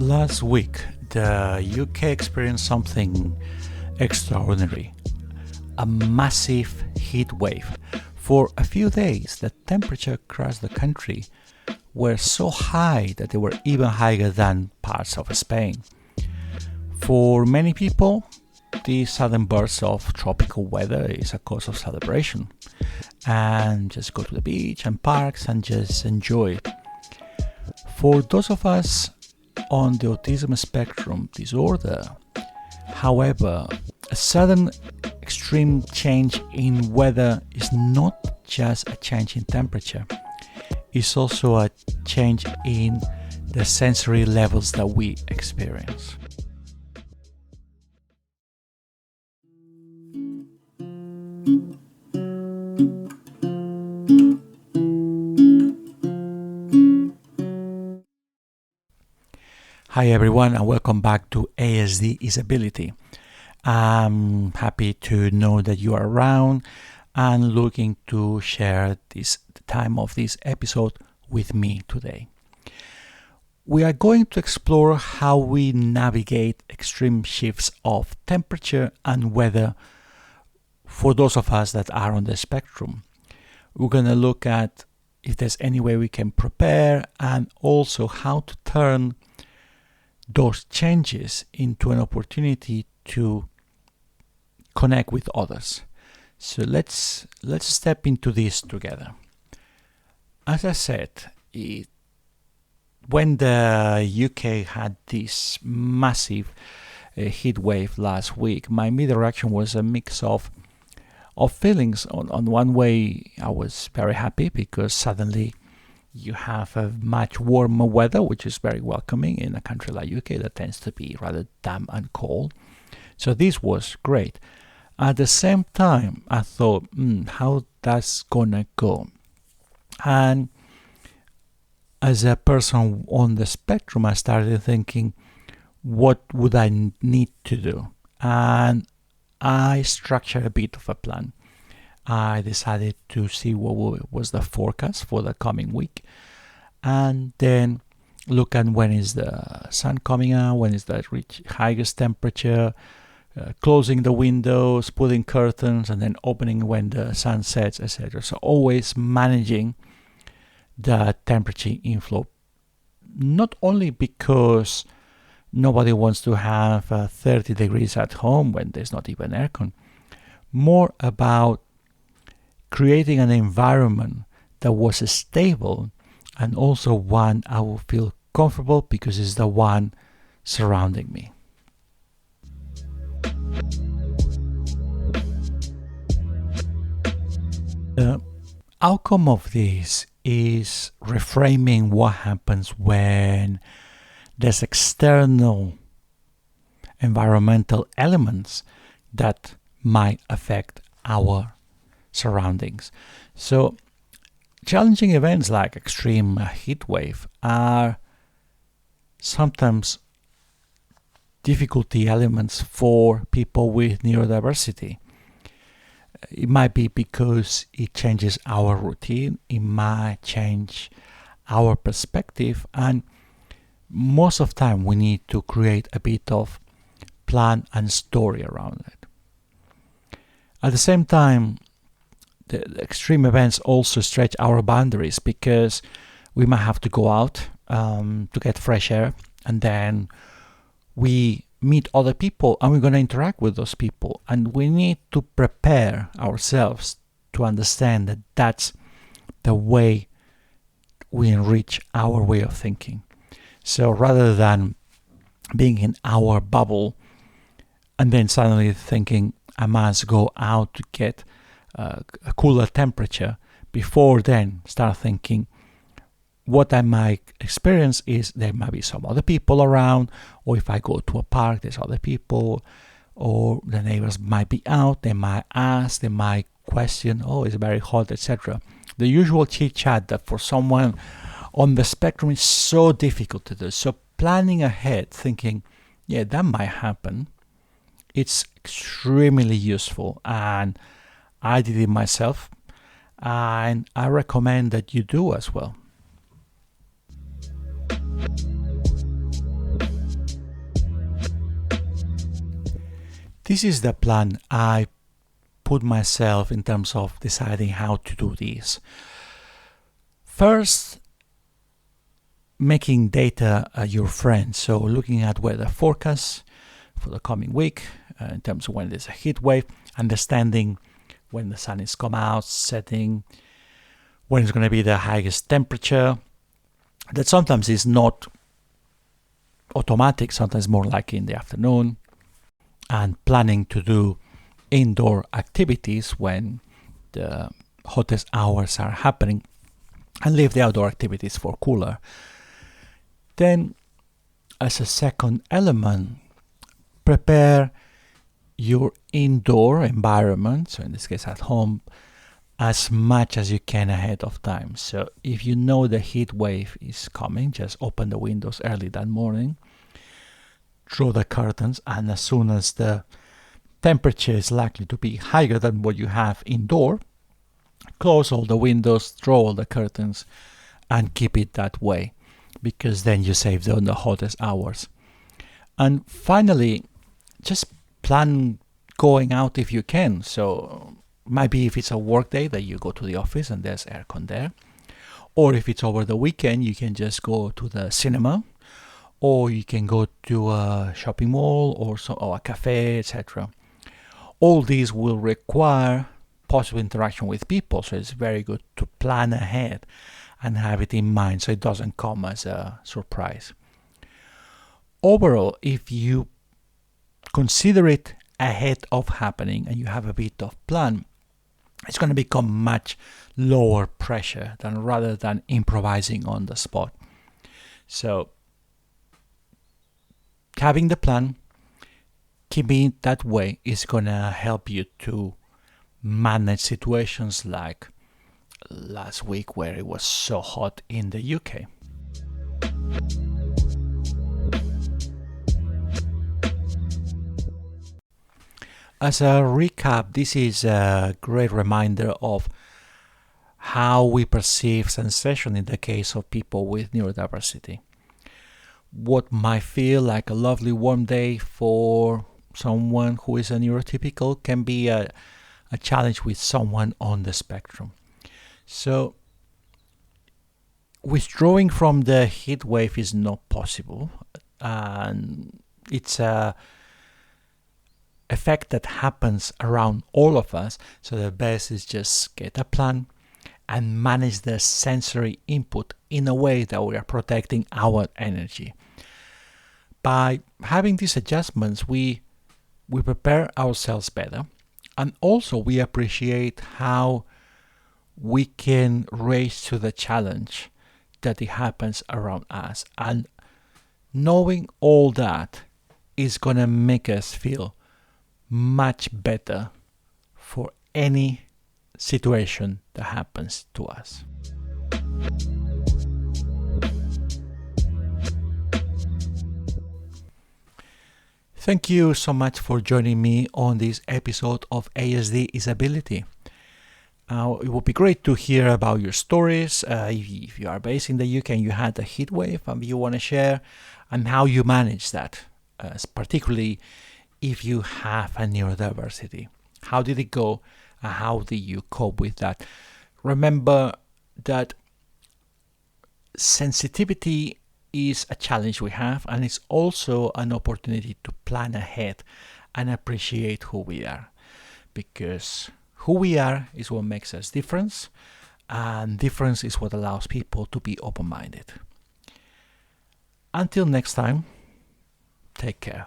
Last week, the UK experienced something extraordinary, a massive heat wave. For a few days, the temperature across the country were so high that they were even higher than parts of Spain. For many people, this sudden burst of tropical weather is a cause of celebration and just go to the beach and parks and just enjoy it. For those of us on the autism spectrum disorder, however, a sudden extreme change in weather is not just a change in temperature, it's also a change in the sensory levels that we experience. Hi everyone and welcome back to ASD is Ability. I'm happy to know that you are around and looking to share the time of this episode with me today. We are going to explore how we navigate extreme shifts of temperature and weather for those of us that are on the spectrum. We're going to look at if there's any way we can prepare and also how to turn those changes into an opportunity to connect with others. So let's step into this together. As I said, when the UK had this massive heat wave last week, my immediate reaction was a mix of feelings. On one way, I was very happy because suddenly you have a much warmer weather, which is very welcoming in a country like UK that tends to be rather damp and cold. So this was great. At the same time, I thought, how that's gonna go? And as a person on the spectrum, I started thinking, what would I need to do? And I structured a bit of a plan. I decided to see what was the forecast for the coming week and then look at when is the sun coming out, when is the highest temperature, closing the windows, putting curtains and then opening when the sun sets, etc. So always managing the temperature inflow, not only because nobody wants to have 30 degrees at home when there's not even aircon, more about creating an environment that was stable and also one I will feel comfortable because it's the one surrounding me. The outcome of this is reframing what happens when there's external environmental elements that might affect our surroundings. So challenging events like extreme heat wave are sometimes difficulty elements for people with neurodiversity. It might be because it changes our routine, it might change our perspective, and most of the time we need to create a bit of plan and story around it. At the same time, the extreme events also stretch our boundaries because we might have to go out to get fresh air and then we meet other people and we're going to interact with those people and we need to prepare ourselves to understand that that's the way we enrich our way of thinking. So rather than being in our bubble and then suddenly thinking I must go out to get a cooler temperature, before then start thinking what I might experience is there might be some other people around, or if I go to a park there's other people, or the neighbors might be out, they might ask, they might question, oh it's very hot, etc. The usual chit chat that for someone on the spectrum is so difficult to do. So planning ahead, thinking yeah that might happen, it's extremely useful, and I did it myself, and I recommend that you do as well. This is the plan I put myself in terms of deciding how to do this. First, making data your friend. So looking at weather forecasts for the coming week in terms of when there's a heat wave, understanding when the sun is come out, setting, when it's going to be the highest temperature. That sometimes is not automatic, sometimes more like in the afternoon, and planning to do indoor activities when the hottest hours are happening and leave the outdoor activities for cooler. Then, as a second element, prepare your indoor environment, so in this case at home, as much as you can ahead of time. So if you know the heat wave is coming, just open the windows early that morning, draw the curtains, and as soon as the temperature is likely to be higher than what you have indoor, close all the windows, draw all the curtains, and keep it that way, because then you save on the hottest hours. And finally, just plan going out if you can. So maybe if it's a work day that you go to the office and there's aircon there, or if it's over the weekend, you can just go to the cinema, or you can go to a shopping mall or a cafe, etc. All these will require possible interaction with people, so it's very good to plan ahead and have it in mind so it doesn't come as a surprise. Overall, if you consider it ahead of happening and you have a bit of plan, it's going to become much lower pressure rather than improvising on the spot. So having the plan, keeping it that way, is going to help you to manage situations like last week where it was so hot in the UK. As a recap, this is a great reminder of how we perceive sensation in the case of people with neurodiversity. What might feel like a lovely warm day for someone who is a neurotypical can be a challenge with someone on the spectrum. So withdrawing from the heat wave is not possible, and it's a effect that happens around all of us. So the best is just get a plan and manage the sensory input in a way that we are protecting our energy. By having these adjustments, we prepare ourselves better, and also we appreciate how we can raise to the challenge that it happens around us. And knowing all that is going to make us feel much better for any situation that happens to us. Thank you so much for joining me on this episode of ASD is Ability. It would be great to hear about your stories. If you are based in the UK and you had a heat wave and you want to share, and how you manage that, particularly if you have a neurodiversity. How did it go and how did you cope with that? Remember that sensitivity is a challenge we have, and it's also an opportunity to plan ahead and appreciate who we are, because who we are is what makes us different, and difference is what allows people to be open-minded. Until next time, take care.